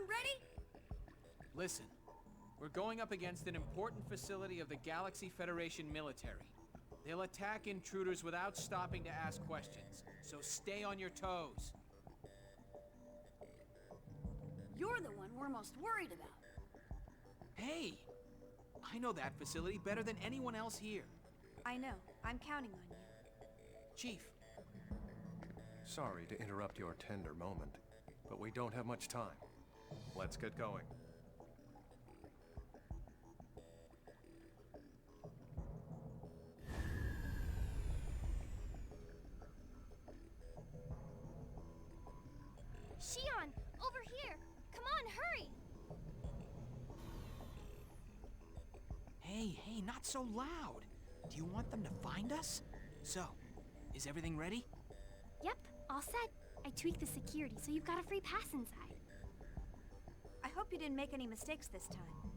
ready? Listen, we're going up against an important facility of the Galaxy Federation military. They'll attack intruders without stopping to ask questions, so stay on your toes. You're the one we're most worried about. Hey! I know that facility better than anyone else here. I know. I'm counting on you. Chief. Sorry to interrupt your tender moment, but we don't have much time. Let's get going. Shion, over here! Come on, hurry! Hey, not so loud. Do you want them to find us? So, is everything ready? Yep, all set. I tweaked the security so you've got a free pass inside. I hope you didn't make any mistakes this time.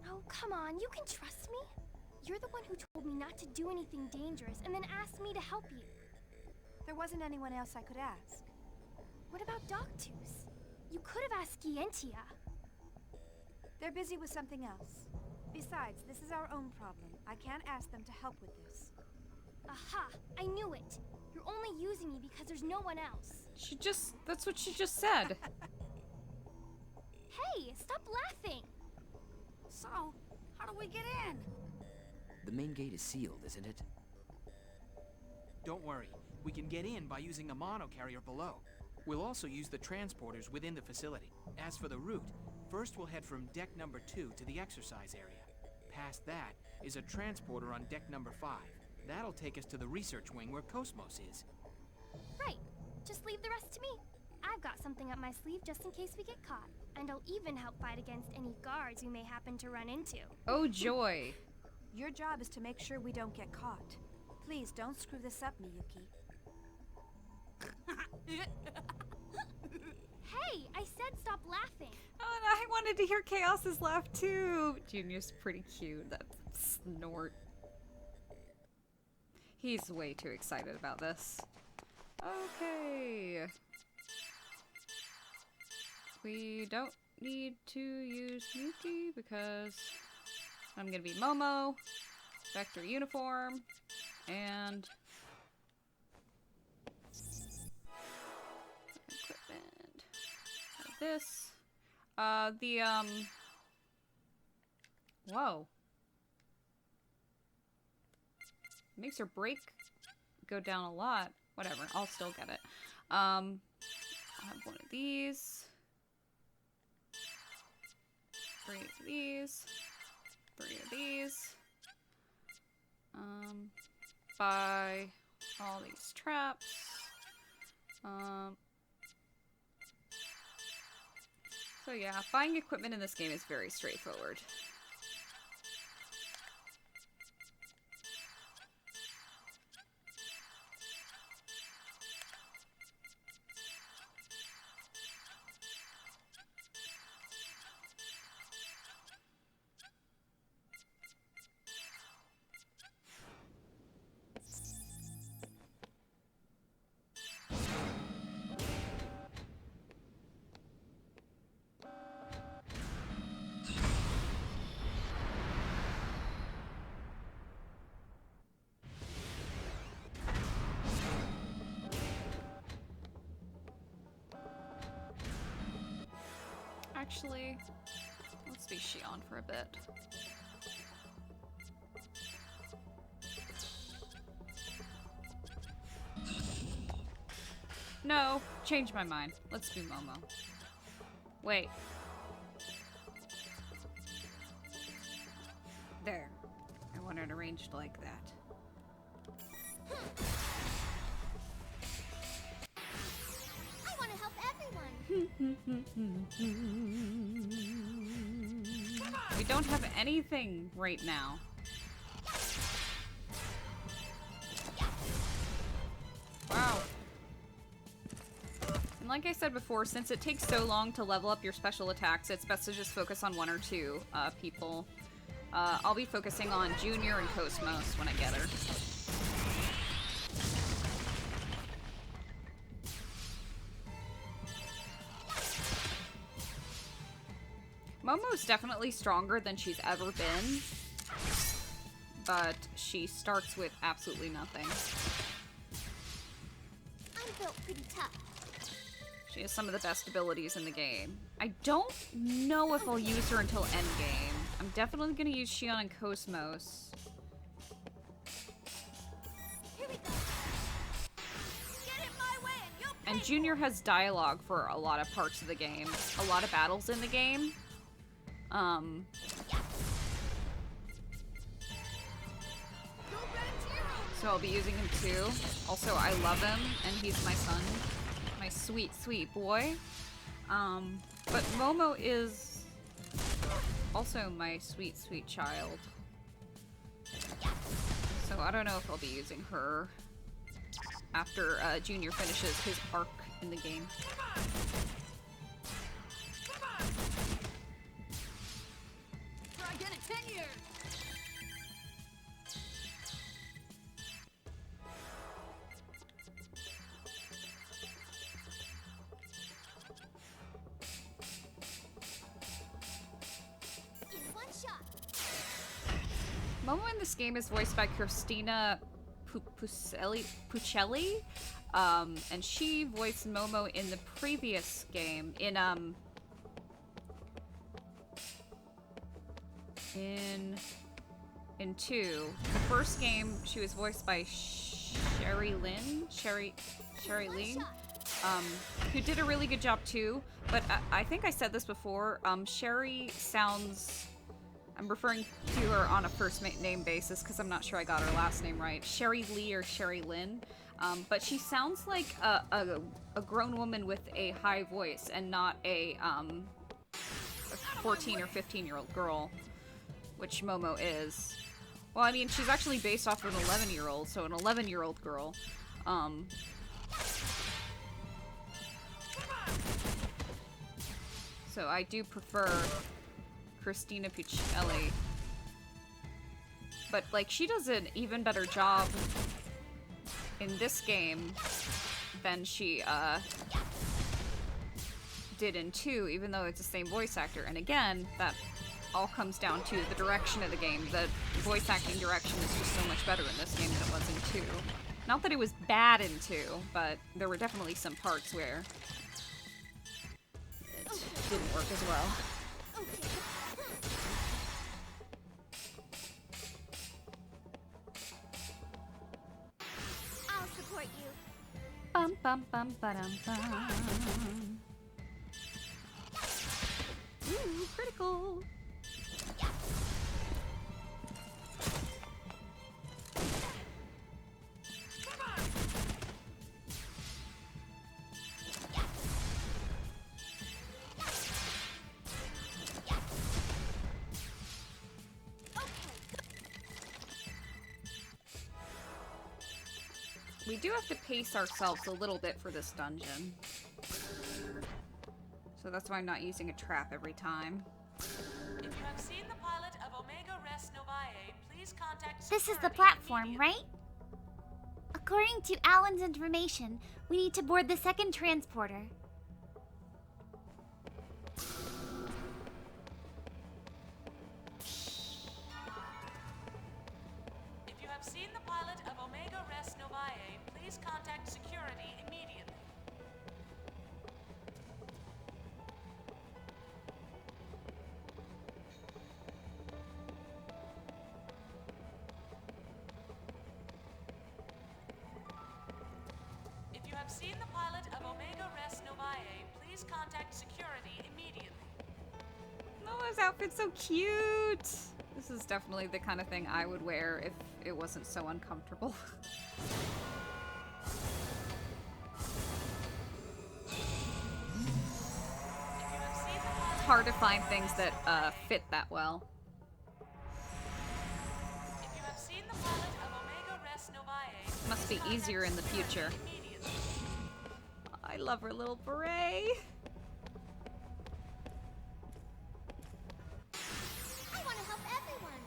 Oh, come on, you can trust me. You're the one who told me not to do anything dangerous and then asked me to help you. There wasn't anyone else I could ask. What about Dogtooth? You could have asked Gientia. They're busy with something else. Besides, this is our own problem. I can't ask them to help with this. Aha! I knew it! You're only using me because there's no one else. That's what she just said. Hey, stop laughing! So, how do we get in? The main gate is sealed, isn't it? Don't worry. We can get in by using the monocarrier below. We'll also use the transporters within the facility. As for the route, first we'll head from deck number 2 to the exercise area. Past that is a transporter on deck number 5. That'll take us to the research wing where KOS-MOS is. Right. Just leave the rest to me. I've got something up my sleeve just in case we get caught. And I'll even help fight against any guards we may happen to run into. Oh, joy. Your job is to make sure we don't get caught. Please don't screw this up, Miyuki. Hey, I said stop laughing. Oh, and I wanted to hear Chaos's laugh too. Junior's pretty cute. That snort. He's way too excited about this. Okay. We don't need to use Miyuki because I'm gonna be Momo, Vector Uniform, and equipment. Like this. Whoa. Makes her brake go down a lot. Whatever, I'll still get it. I'll have one of these. 3 of these. 3 of these. Buy all these traps. So yeah, buying equipment in this game is very straightforward. Actually, let's be Shion for a bit. No, change my mind. Let's be Momo. Wait. There. I want it arranged like that. I want to help everyone. We don't have anything right now. Wow. And like I said before, since it takes so long to level up your special attacks, it's best to just focus on 1 or 2 people. I'll be focusing on Junior and KOS-MOS when I get her. Momo's definitely stronger than she's ever been, but she starts with absolutely nothing. I'm built pretty tough. She has some of the best abilities in the game. I don't know if I'll use her until endgame. I'm definitely gonna use Shion and KOS-MOS. Here we go. Get in my way and you'll pay And Junior has dialogue for a lot of parts of the game. A lot of battles in the game. So I'll be using him too. Also, I love him, and he's my son. My sweet, sweet boy. But Momo is also my sweet, sweet child. So I don't know if I'll be using her after Junior finishes his arc in the game. Try again in 10 years. in one shot. Momo in this game is voiced by Christina Puccelli, and she voiced Momo in the previous game, in 2. The first game, she was voiced by Sherry Lynn, who did a really good job too, but I think I said this before, Sherry sounds... I'm referring to her on a first name basis because I'm not sure I got her last name right. Sherry Lee or Sherry Lynn. But she sounds like a grown woman with a high voice and not a 14 or 15-year-old girl, which Momo is. Well, I mean, she's actually based off of an 11-year-old, so an 11-year-old girl. So I do prefer Christina Puccelli. But, like, she does an even better job in this game than she, did in 2, even though it's the same voice actor. And again, that all comes down to the direction of the game. The voice acting direction is just so much better in this game than it was in 2. Not that it was bad in 2, but there were definitely some parts where it didn't work as well. I'll support you. Bum bum bum ba-dum bum. Ooh, critical. We do have to pace ourselves a little bit for this dungeon. So that's why I'm not using a trap every time. If you have seen the pilot of Omega Res Novae, please contact This is the security platform, immediately. right? According to Alan's information, we need to board the second transporter. If you have seen the pilot of Omega Res Novae, please contact security immediately. If you have seen the pilot of Omega Res Novae, please contact security immediately. Oh, his outfit's so cute! This is definitely the kind of thing I would wear if it wasn't so uncomfortable. It's hard to find things that fit that well. If you have seen the pilot of Omega Res Novae, Must be easier in the future. immediately. I love her little beret. I want to help everyone.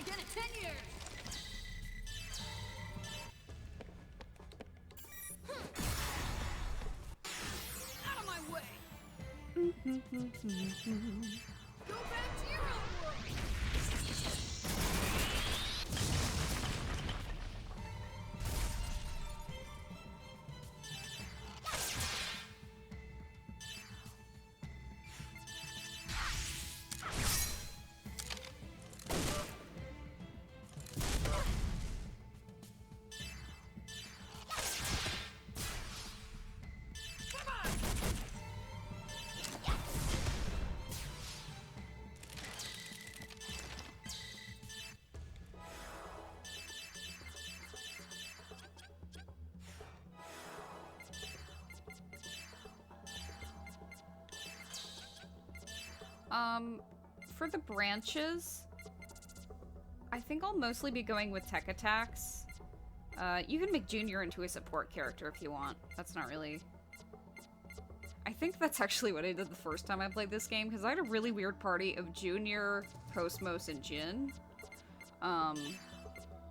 again in 10 years! Out of my way! Go back to your own world! For the branches, I think I'll mostly be going with tech attacks. You can make Junior into a support character if you want. That's not really... I think that's actually what I did the first time I played this game, because I had a really weird party of Junior, KOS-MOS, and Jin. I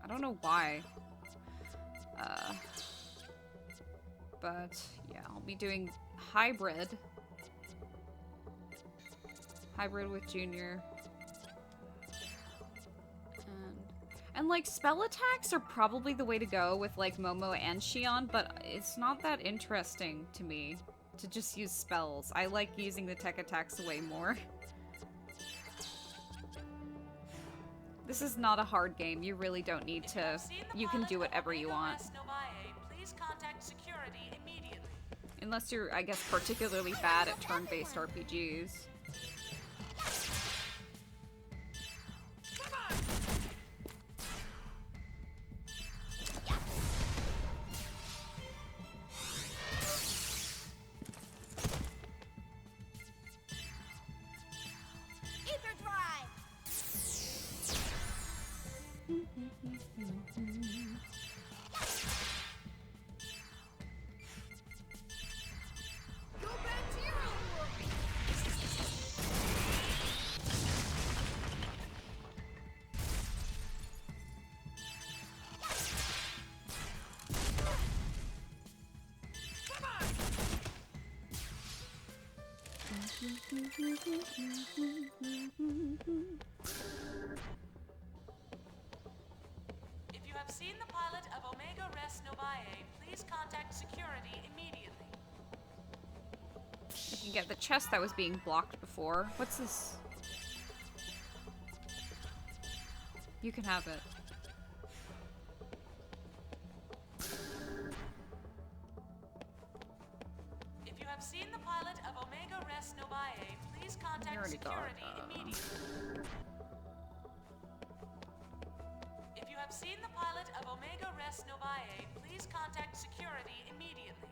don't know why. But, yeah, I'll be doing hybrid. Hybrid with Junior. And like, spell attacks are probably the way to go with, like, Momo and Shion, but it's not that interesting to me to just use spells. I like using the tech attacks way more. This is not a hard game. You really don't need to... You can do whatever you want. Please contact security immediately. Unless you're, I guess, particularly bad at turn-based RPGs. If you have seen the pilot of Omega Res Novae, please contact security immediately. You can get the chest that was being blocked before. What's this? You can have it. If you have seen the pilot of Omega Res Novae, please contact security immediately. If you have seen the pilot of Omega Res Novae, please contact security immediately.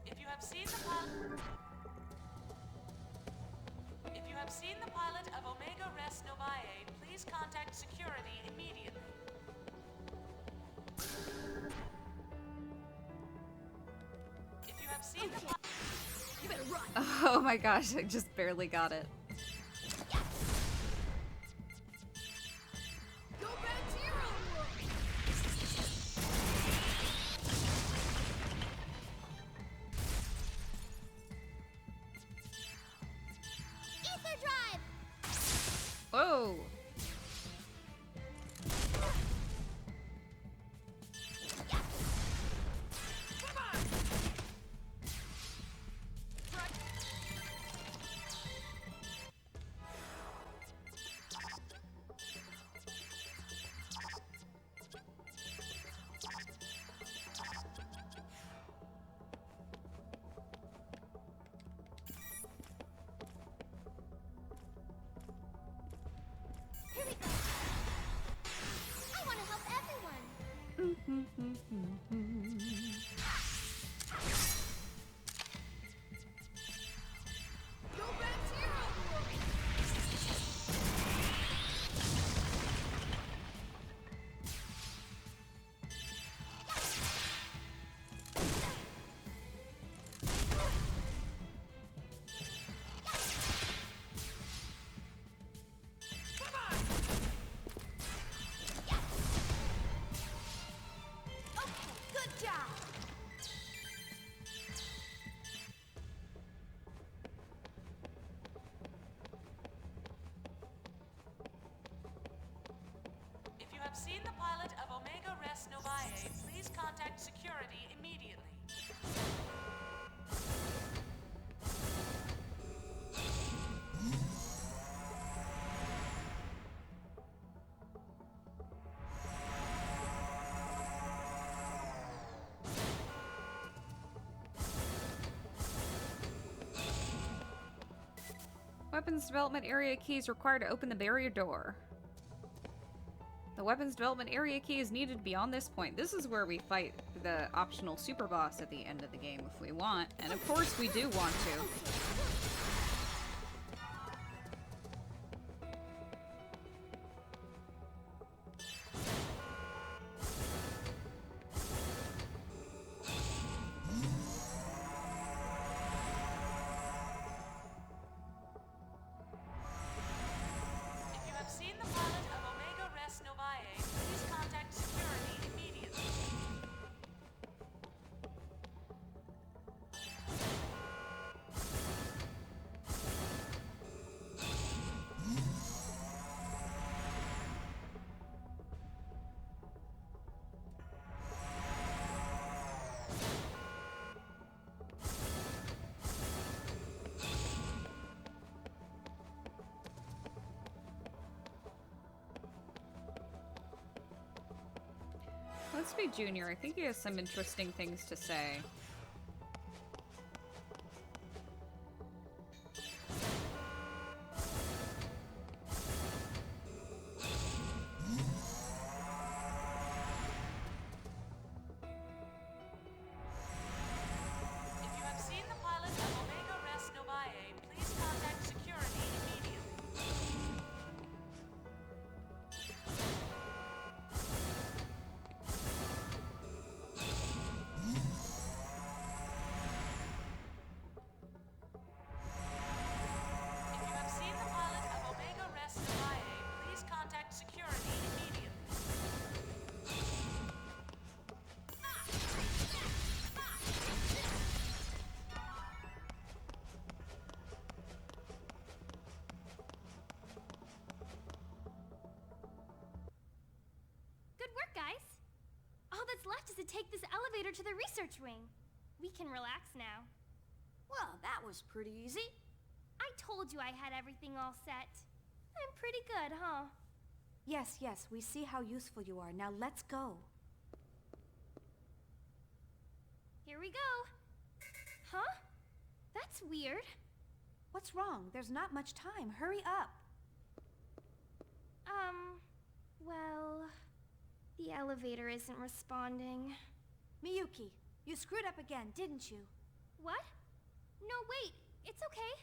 If you have seen the pilot... If you have seen the pilot of Omega Res Novae, please contact security immediately. If you have seen the pilot... You better run! Oh my gosh, I just barely got it. Go back to your own world! Ether drive! Whoa! Omega Res Novae, please contact security immediately. Weapons development area key is required to open the barrier door. The weapons development area key is needed beyond this point. This is where we fight the optional super boss at the end of the game if we want. And of course we do want to. If you have seen the pilot of Omega Res Novae, please contact security immediately. Let's be Junior. I think he has some interesting things to say. If you have seen the pilot of Omega Res Novae, please contact security immediately. If you have seen the pilot of Omega Res Novae, please contact security immediately. Good work, guys. All that's left is to take this elevator to the research wing. We can relax now. Well, that was pretty easy. I told you I had everything all set. I'm pretty good, huh? Yes, yes, we see how useful you are. Now let's go. Here we go. Huh? That's weird. What's wrong? There's not much time. Hurry up. Well, the elevator isn't responding. Miyuki, you screwed up again, didn't you? What? No, wait. It's okay.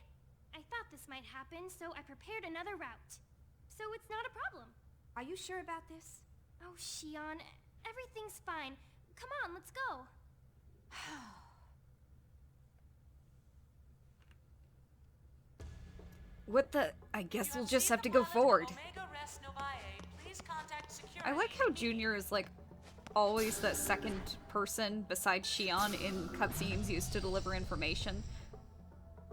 I thought this might happen, so I prepared another route. So it's not a problem. Are you sure about this? Oh, Shion, everything's fine. Come on, let's go. What the? I guess You we'll have just seen have to the go pilot of forward. Omega Res Novae, please contact security I like how immediately. Junior is like always the second person besides Shion in cutscenes used to deliver information.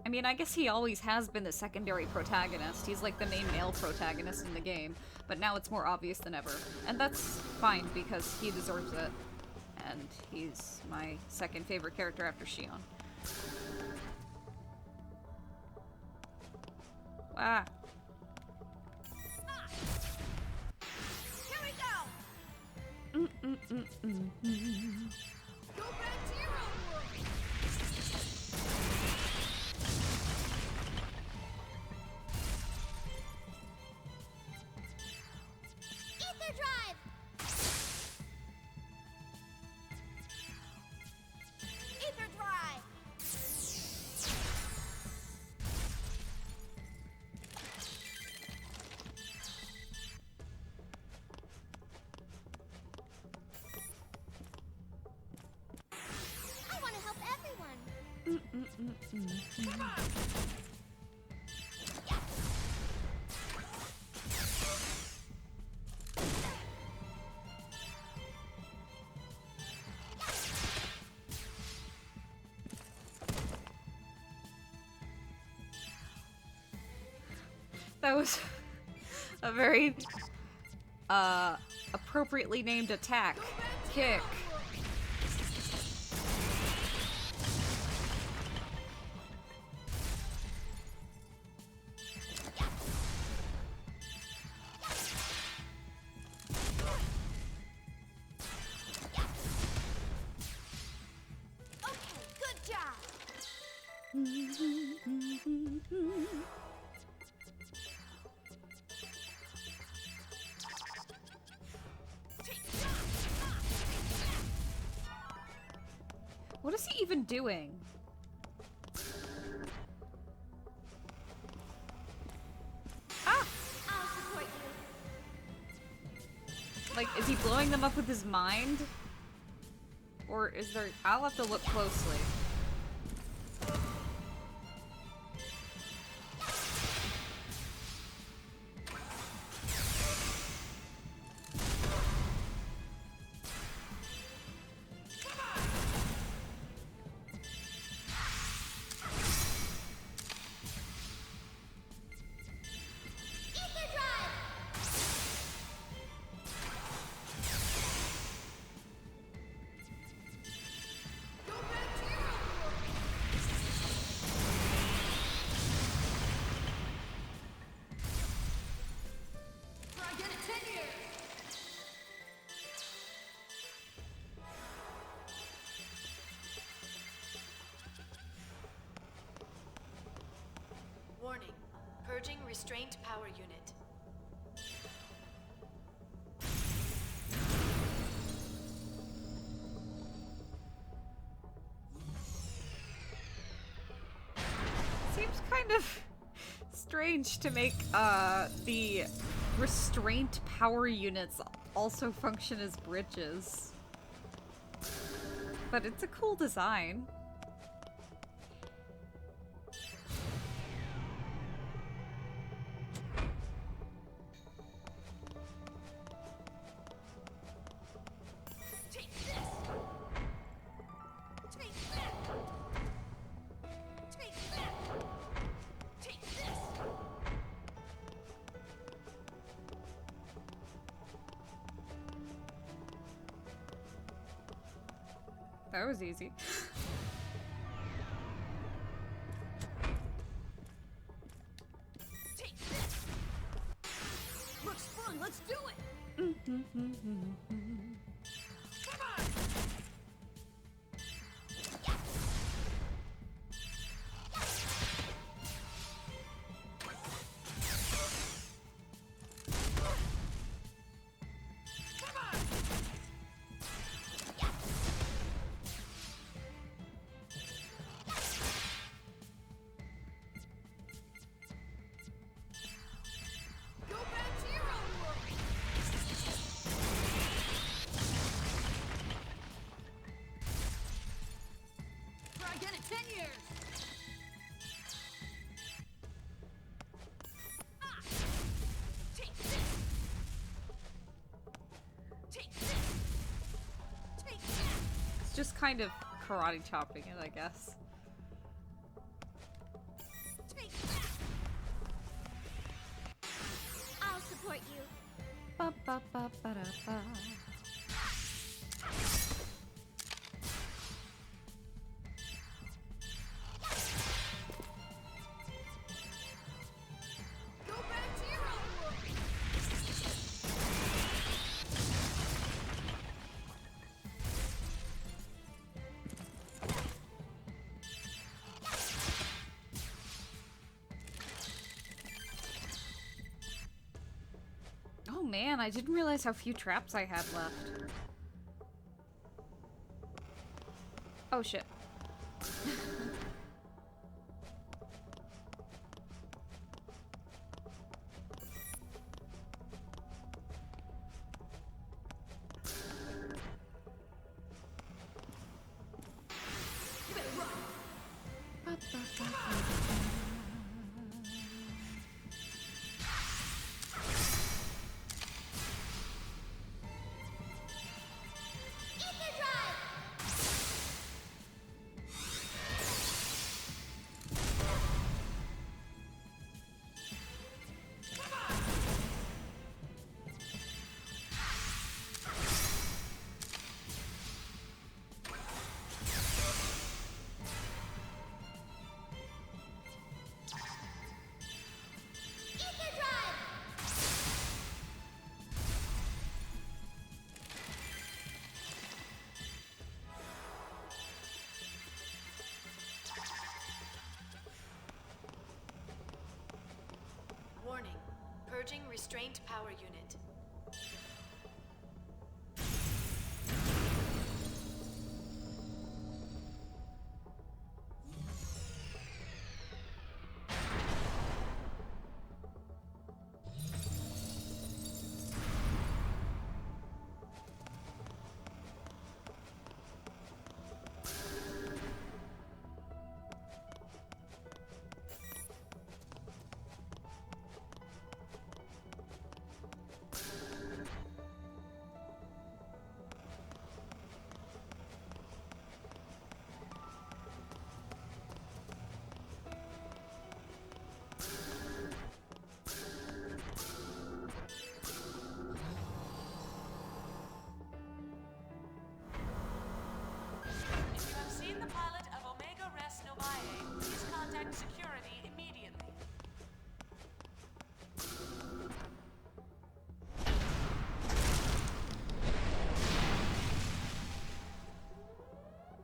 I mean, I guess he always has been the secondary protagonist. He's like the main male protagonist in the game, but now it's more obvious than ever. And that's fine because he deserves it. And he's my second favorite character after Shion. Ah. Here we go! Go back to your own world! Ether drive! Ether drive! I want to help everyone. That was a very appropriately named attack. Kick. Okay, good job. What is he even doing? Ah! I'll support you. Like, is he blowing them up with his mind? Or is there... I'll have to look closely. Warning. Purging restraint power unit. Seems kind of strange to make the restraint power units also function as bridges. But it's a cool design. That was easy. Take this. Looks fun. Let's do it. Come on. Go back to your own world. Try again in 10 years. Ah! Take this. Take this. Take that. It's just kind of karate chopping it, I guess. Take that. I'll support you. Ba-ba-ba-ba-da-ba. Go back to your own world. Oh man, I didn't realize how few traps I had left. Oh shit. You better run. Ether drive! Purging restraint power unit. If you have seen the pilot of Omega Res Novae, please contact security immediately.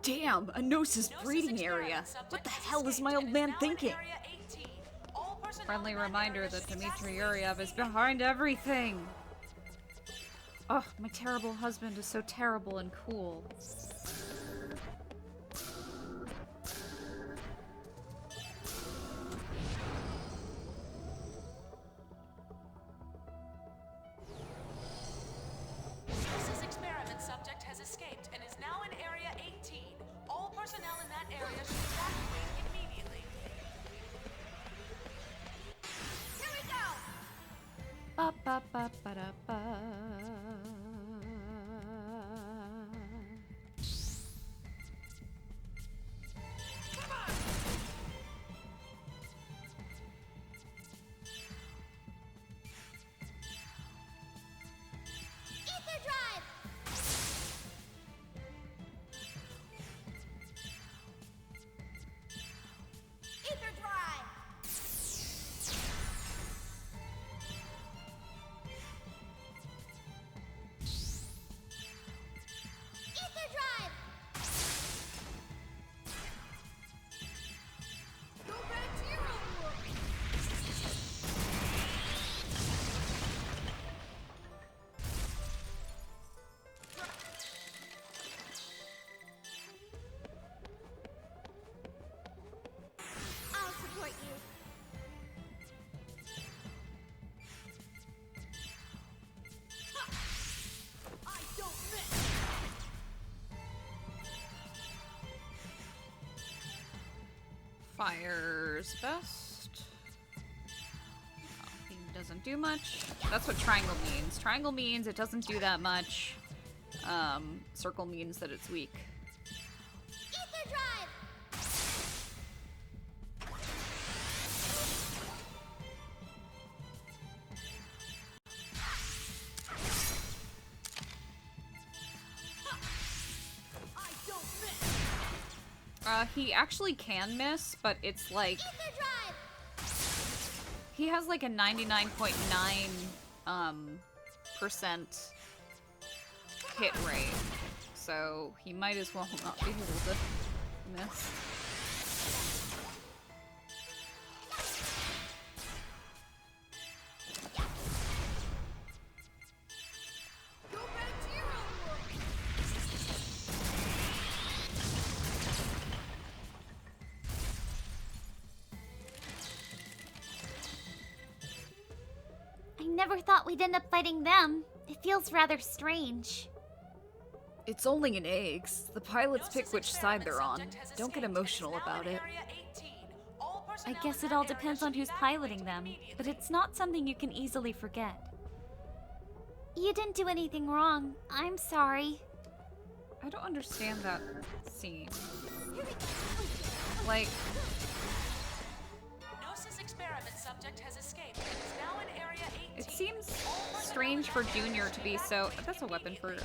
Damn, a Gnosis Gnosis breeding area. experiment subject What the has hell is escaped my and old is man now in thinking? Area 18. All personnel Friendly in that reminder area that should Dmitry evacuate Yuryev is immediately. behind everything. Oh, my terrible husband is so terrible and cool. Gnosis experiment subject has escaped and is now in Area 18. All personnel in that area should evacuate immediately. Here we go! Ba ba ba ba da ba. Ether drive! Ether drive! Ether drive! Go back to your own world! I'll support you. I don't miss! Fire's best. Oh, he doesn't do much. That's what triangle means. Triangle means it doesn't do that much. Circle means that it's weak. Ether drive! I don't miss! He actually can miss, but it's like Ether drive! he has like a 99.9 percent hit rate, so he might as well not be able to miss. Go back to your own world! I never thought we'd end up fighting them. It feels rather strange. It's only in eggs. The pilots Gnosis pick which side they're on. experiment subject has Don't get escaped and is emotional now about in it. Area 18. All I personnel guess in it that all area depends should on who's evacuate piloting them, but immediately. it's not something you can easily forget. You didn't do anything wrong. I'm sorry. I don't understand that scene. Like, Gnosis experiment subject has escaped and is now in Area 18. it seems strange for Junior to be so. That's a weapon for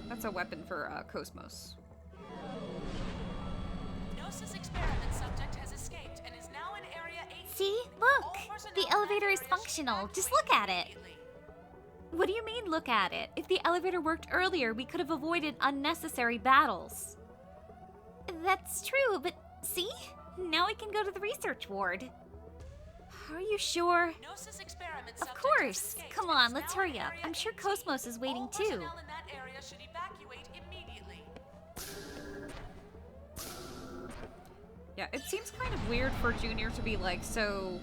That's a weapon for KOS-MOS. Gnosis experiment subject has escaped and is now in Area 18. See? All Look! personnel The in that elevator is area should functional. Just evacuate look at it. immediately. What do you mean, look at it? If the elevator worked earlier, we could have avoided unnecessary battles. That's true, but see? Now we can go to the research ward. Are you sure? Gnosis experiment Of subject course. has escaped Come and on, is let's now in hurry up. Area I'm sure 18. KOS-MOS is waiting All too. personnel in that area should evacuate immediately. Yeah, it seems kind of weird for Junior to be like so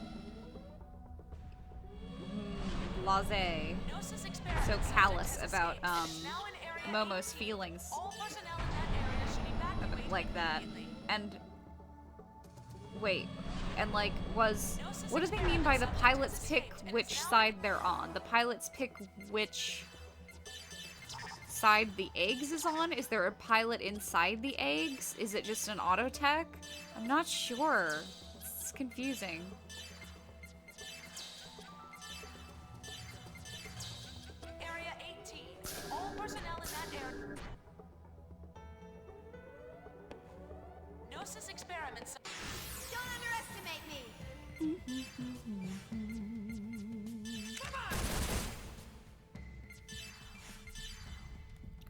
blasé, Gnosis experiment so subject callous has about escaped and is now in Area Momo's 18. feelings All personnel in that area should evacuate like that. immediately. And wait, and like Gnosis what do they mean by the experiment pilots subject has pick escaped and which is now side they're on? The pilots pick which side the eggs is on? Is there a pilot inside the eggs? Is it just an auto tech? I'm not sure. It's confusing. Area 18. All personnel in that area. Gnosis experiment Don't underestimate me!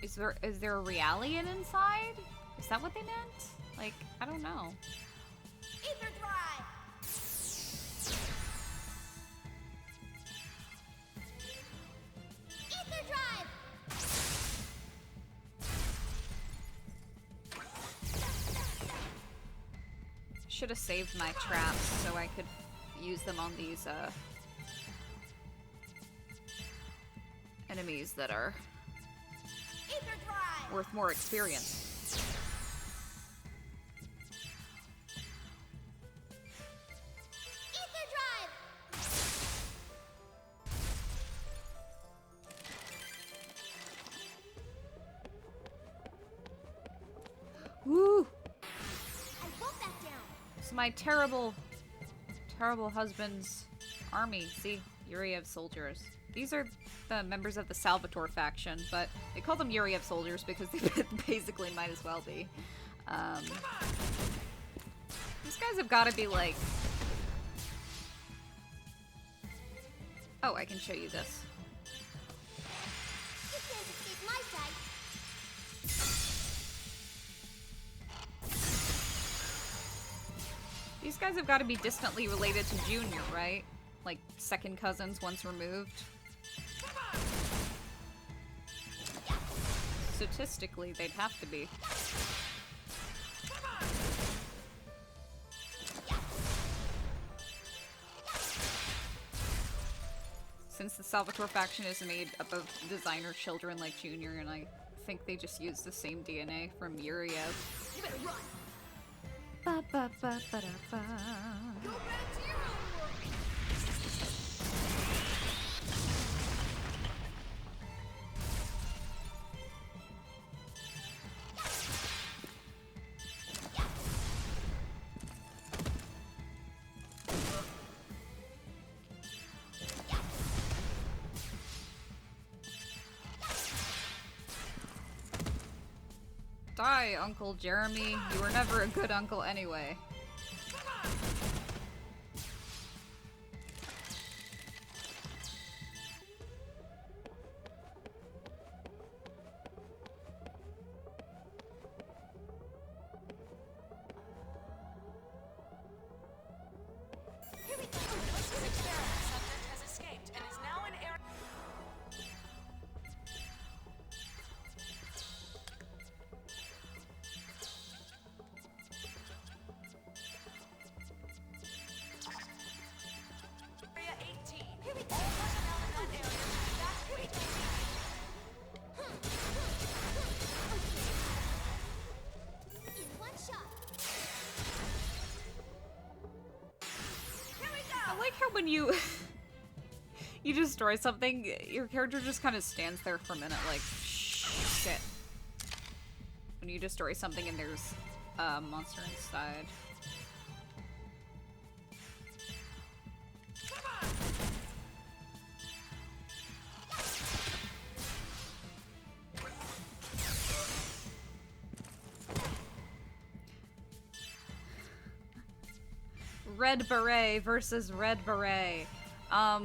Is there a Realian inside? Is that what they meant? Like, I don't know. Ether drive! Ether drive! Should have saved my traps so I could use them on these enemies that are Ether drive! worth more experience. Ether drive! Woo! I won't back down! It's my terrible husband's army. See, Yuriev soldiers. These are the members of the Salvatore faction, but they call them Yuriev soldiers because they basically might as well be. These guys have got to be like... Oh, I can show you this. You can't escape my sight! These guys have got to be distantly related to Junior, right? Like, second cousins once removed. Statistically, they'd have to be. Since the Salvatore faction is made up of designer children like Junior, and I think they just use the same DNA from Yuriev. You better run. Ba ba ba ba da ba. Go back to your own world. Die, Uncle Jeremy. You were never a good uncle anyway. Here we go! Gnosis experiment subject has escaped and is now in Area... Area 18. Here we All go! personnel in that area should evacuate immediately. In one shot! I like how when you you destroy something, your character just kind of stands there for a minute like, shit. When you destroy something and there's a monster inside. Red Beret versus Red Beret. I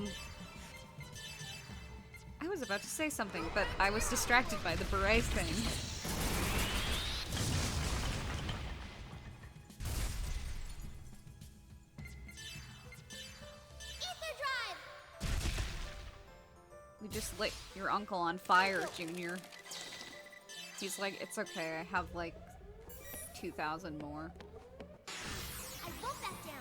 was was about to say something, but I was distracted by the beret thing. We just lit your uncle on fire, Junior. He's like, it's okay, I have like 2,000 more. I wrote that down.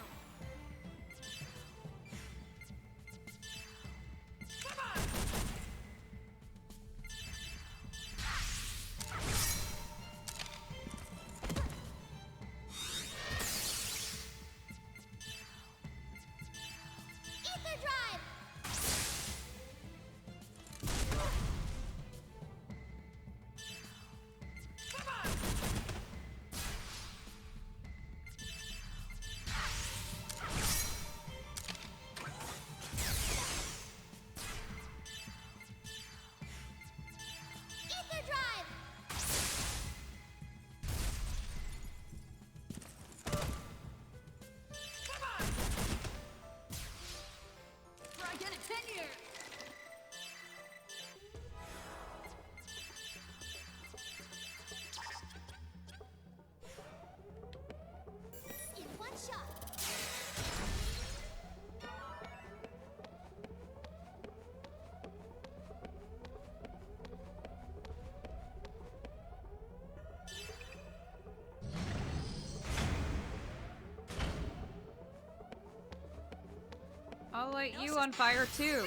I'll light you on fire too.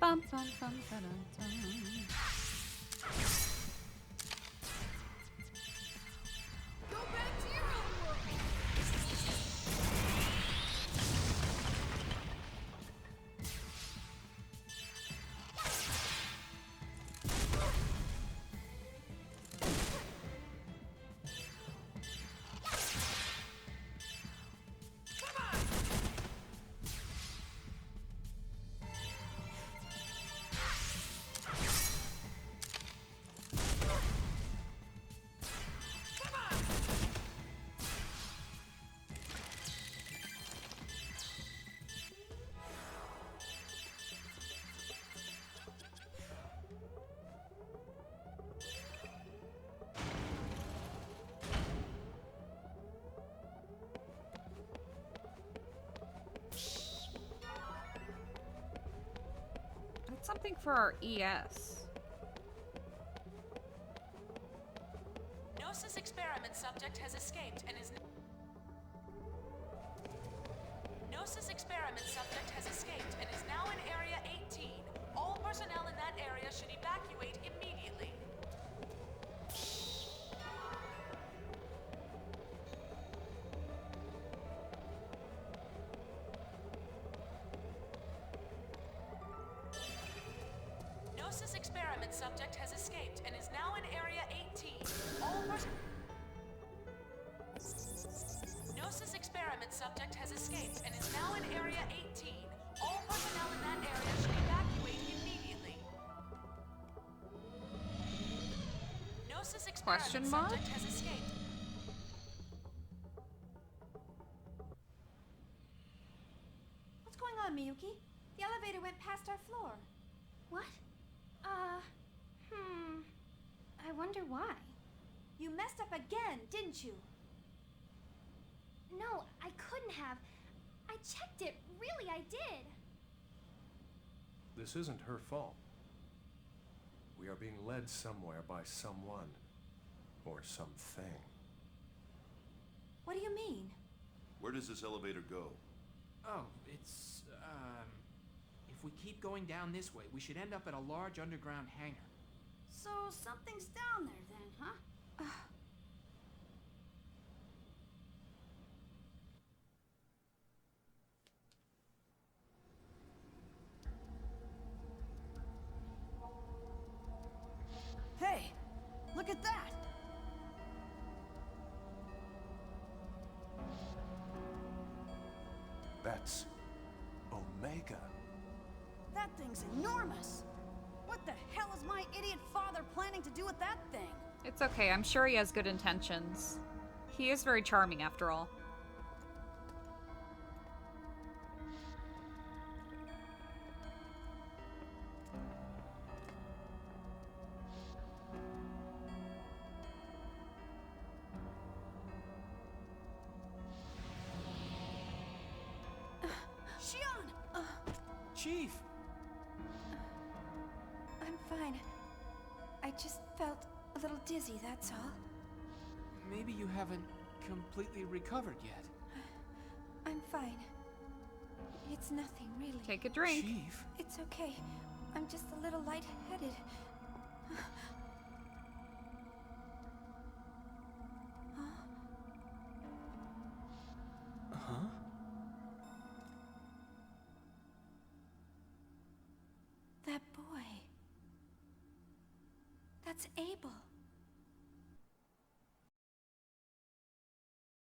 Bum, bum, bum, ba-dum, dum. Go back to your own world. That's something for our ES. Gnosis experiment subject has escaped and is... Gnosis experiment subject has escaped and is now in Area 18. All personnel in that area should evacuate immediately. Gnosis experiment subject has escaped and is now in Area 18. All Gnosis experiment subject has escaped and is now in Area 18. All personnel in that area should evacuate immediately. Gnosis Question experiment mark? subject has escaped. What's going on, Miyuki? The elevator went past our floor. What? I wonder why. You messed up again, didn't you? No, I couldn't have. I checked it. Really, I did. This isn't her fault. We are being led somewhere by someone. Or something. What do you mean? Where does this elevator go? Oh, it's, if we keep going down this way, we should end up at a large underground hangar. So something's down there then, huh? Hey, look at that! That's Omega. That thing's enormous! What the hell is my idiot father planning to do with that thing? It's okay, I'm sure he has good intentions. He is very charming after all. Chief! I'm fine. I just felt a little dizzy, that's all. Maybe you haven't completely recovered yet. I'm fine. It's nothing, really. Take a drink. Chief? It's okay. I'm just a little lightheaded. Huh? That boy. That's Abel.